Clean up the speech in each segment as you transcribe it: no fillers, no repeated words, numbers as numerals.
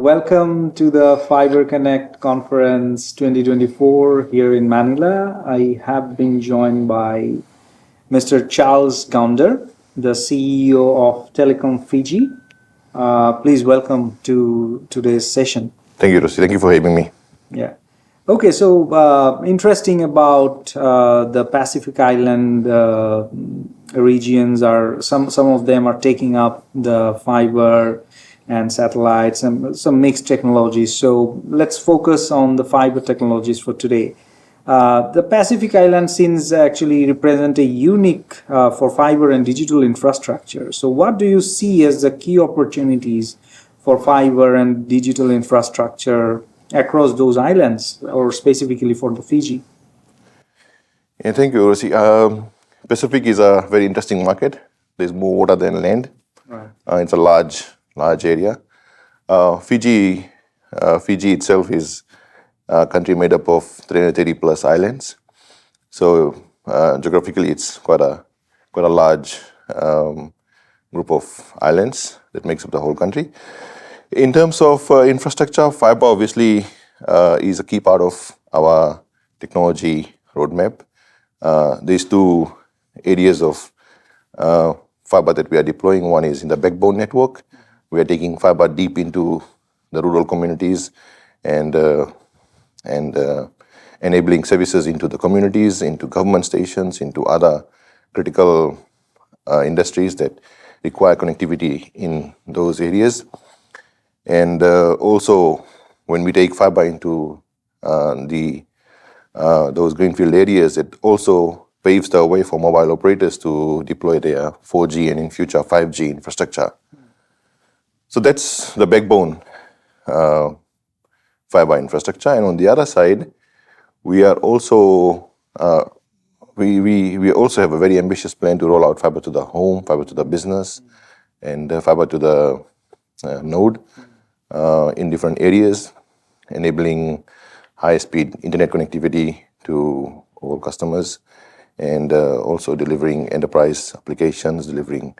Welcome to the FiberConnect Conference 2024 here in Manila. I have been joined by Mr. Charles Goundar, the CEO of Telecom Fiji. Please welcome to today's session. Thank you, Rosie. Thank you for having me. Yeah. Okay, so interesting about the Pacific Island regions are some of them are taking up the fiber and satellites and some mixed technologies. So let's focus on the fiber technologies for today. The Pacific Island scenes actually represent a unique for fiber and digital infrastructure. So what do you see as the key opportunities for fiber and digital infrastructure across those islands, or specifically for the Fiji? Yeah, thank you, Rosie. Pacific is a very interesting market. There's more water than land. Right. It's a large area. Fiji itself is a country made up of 330 plus islands. So geographically, it's quite a large group of islands that makes up the whole country. In terms of infrastructure, fiber obviously is a key part of our technology roadmap. There's two areas of fiber that we are deploying. One is in the backbone network. We are taking fiber deep into the rural communities and enabling services into the communities, into government stations, into other critical industries that require connectivity in those areas. And also, when we take fiber into those greenfield areas, it also paves the way for mobile operators to deploy their 4G and in future 5G infrastructure. So that's the backbone fiber infrastructure. And on the other side, we are also we also have a very ambitious plan to roll out fiber to the home, fiber to the business, and fiber to the node in different areas, enabling high-speed internet connectivity to all customers, and also delivering enterprise applications, delivering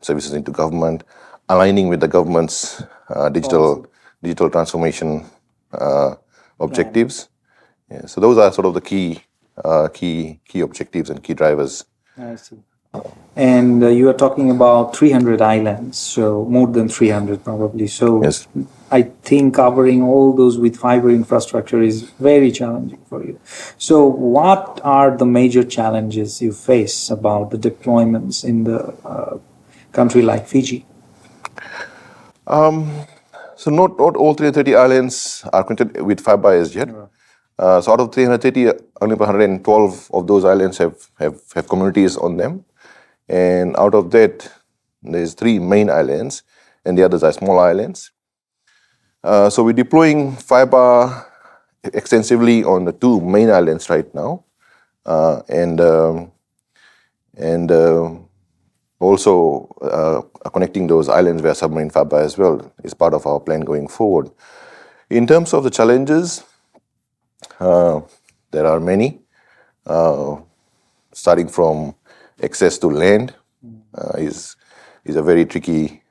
services into government, aligning with the government's digital transformation objectives. Yeah, so those are sort of the key objectives and key drivers. I see. And you are talking about 300 islands, so more than 300 probably. So yes. I think covering all those with fiber infrastructure is very challenging for you. So what are the major challenges you face about the deployments in the country like Fiji? So not all 330 islands are connected with fiber as yet. So out of 330, only 112 of those islands have communities on them. And out of that, there's 3 main islands, and the others are small islands. So we're deploying fiber extensively on the 2 main islands right now, and also connecting those islands via submarine fiber as well is part of our plan going forward. In terms of the challenges, there are many, starting from access to land is a very tricky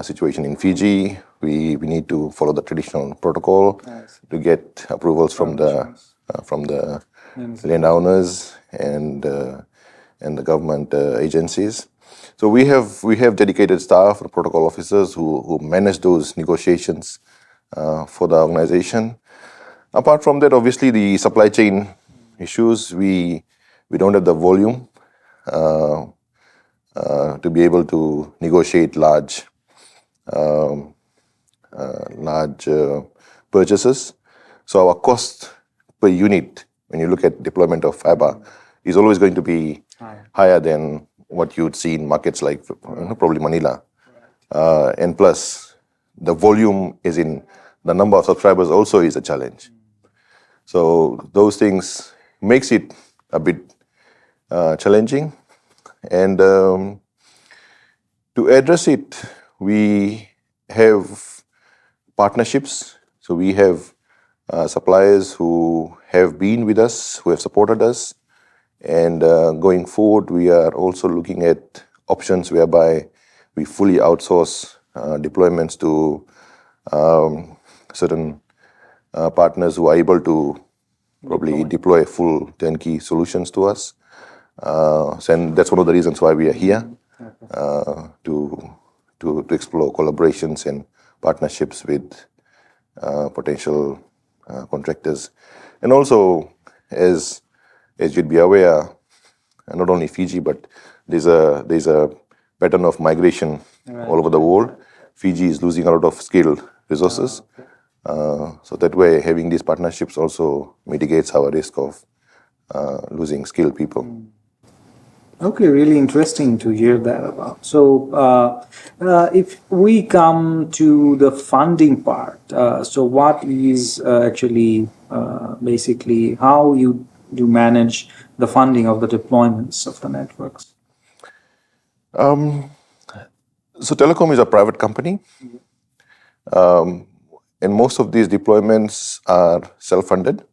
situation in Fiji. We need to follow the traditional protocol to get approvals from the landowners and the government agencies. So we have dedicated staff, protocol officers who manage those negotiations for the organization. Apart from that, obviously the supply chain issues, we don't have the volume to be able to negotiate large purchases. So our cost per unit, when you look at deployment of fiber, is always going to be higher than what you'd see in markets like probably Manila. And plus, the volume is in the number of subscribers also is a challenge. So those things makes it a bit challenging. And to address it, we have partnerships. So we have suppliers who have been with us, who have supported us. And going forward, we are also looking at options whereby we fully outsource deployments to certain partners who are able to probably deploy full turnkey solutions to us. And that's one of the reasons why we are here, to explore collaborations and partnerships with potential contractors. And also, as you'd be aware, not only Fiji, but there's a pattern of migration all over the world. Fiji is losing a lot of skilled resources. So that way, having these partnerships also mitigates our risk of losing skilled people. Okay, really interesting to hear that about. So, if we come to the funding part, so what is actually basically how you do manage the funding of the deployments of the networks? So Telecom is a private company, and most of these deployments are self-funded,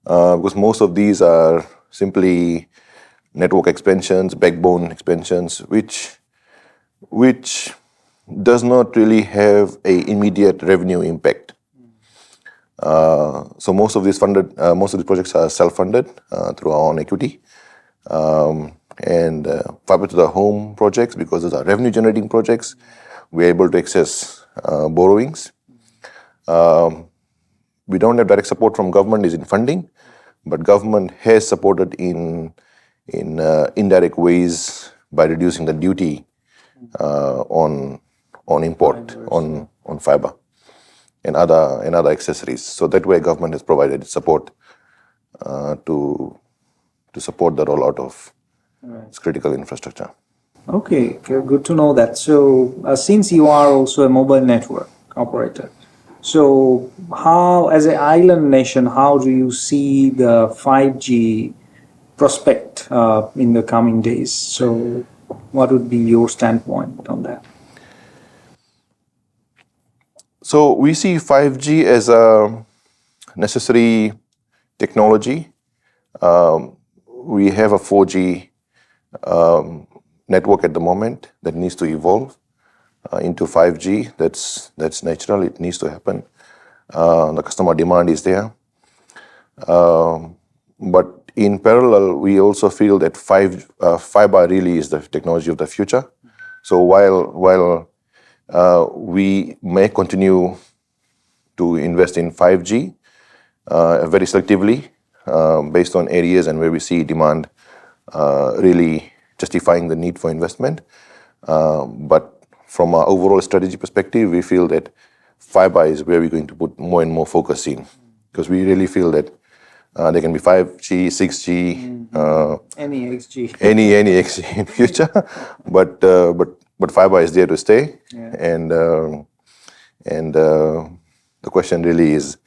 because most of these are simply network expansions, backbone expansions, which does not really have a immediate revenue impact. So most of these projects are self-funded through our own equity. And fiber to the home projects, because those are revenue generating projects, we're able to access borrowings. We don't have direct support from government is in funding, but government has supported in indirect ways by reducing the duty on import on fiber and other accessories. So that way government has provided support to support the rollout of its critical infrastructure. Okay, good to know that. So, since you are also a mobile network operator, so how, as an island nation, how do you see the 5G prospect in the coming days? So, what would be your standpoint on that? So we see 5G as a necessary technology. We have a 4G network at the moment that needs to evolve into 5G. That's natural. It needs to happen. The customer demand is there. But in parallel, we also feel that fiber really is the technology of the future. So while we may continue to invest in 5G very selectively, based on areas and where we see demand really justifying the need for investment. But from our overall strategy perspective, we feel that fiber is where we're going to put more and more focus in, because we really feel that there can be 5G, 6G, Any XG. any XG in future, but fiber is there to stay. Yeah. And the question really is,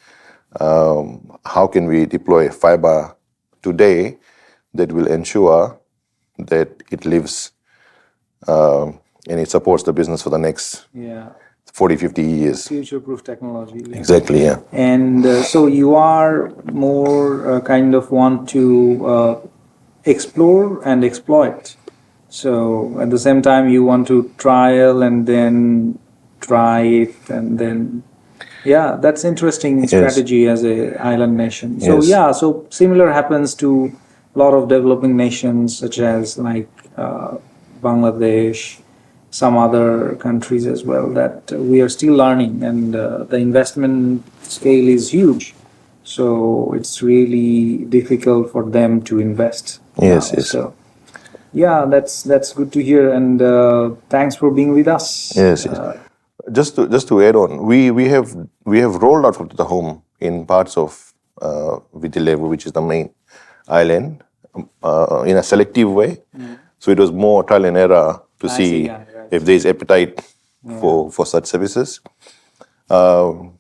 how can we deploy fiber today that will ensure that it lives and it supports the business for the next 40, 50 years. Future-proof technology. Exactly, yeah. And so you are more kind of want to explore and exploit. So at the same time, you want to trial and then try it and then... Yeah, that's interesting strategy as a island nation. So so similar happens to a lot of developing nations such as like Bangladesh, some other countries as well, that we are still learning, and the investment scale is huge. So it's really difficult for them to invest. Yes. So yeah, that's good to hear, and thanks for being with us. Yes. Just to add on, we have rolled out to the home in parts of Vitilevu, which is the main island, in a selective way. So it was more trial and error to see if there is appetite for such services. But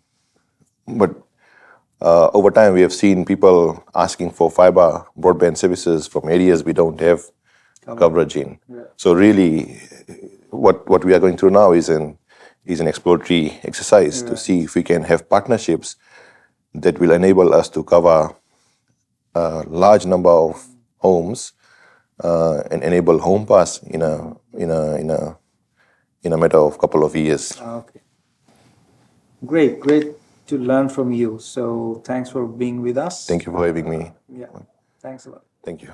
over time, we have seen people asking for fiber broadband services from areas we don't have coverage in. So really, what we are going through now is an exploratory exercise to see if we can have partnerships that will enable us to cover a large number of homes and enable home pass in in a matter of couple of years. Okay. Great to learn from you. So thanks for being with us. Thank you for having me. Yeah. Thanks a lot. Thank you.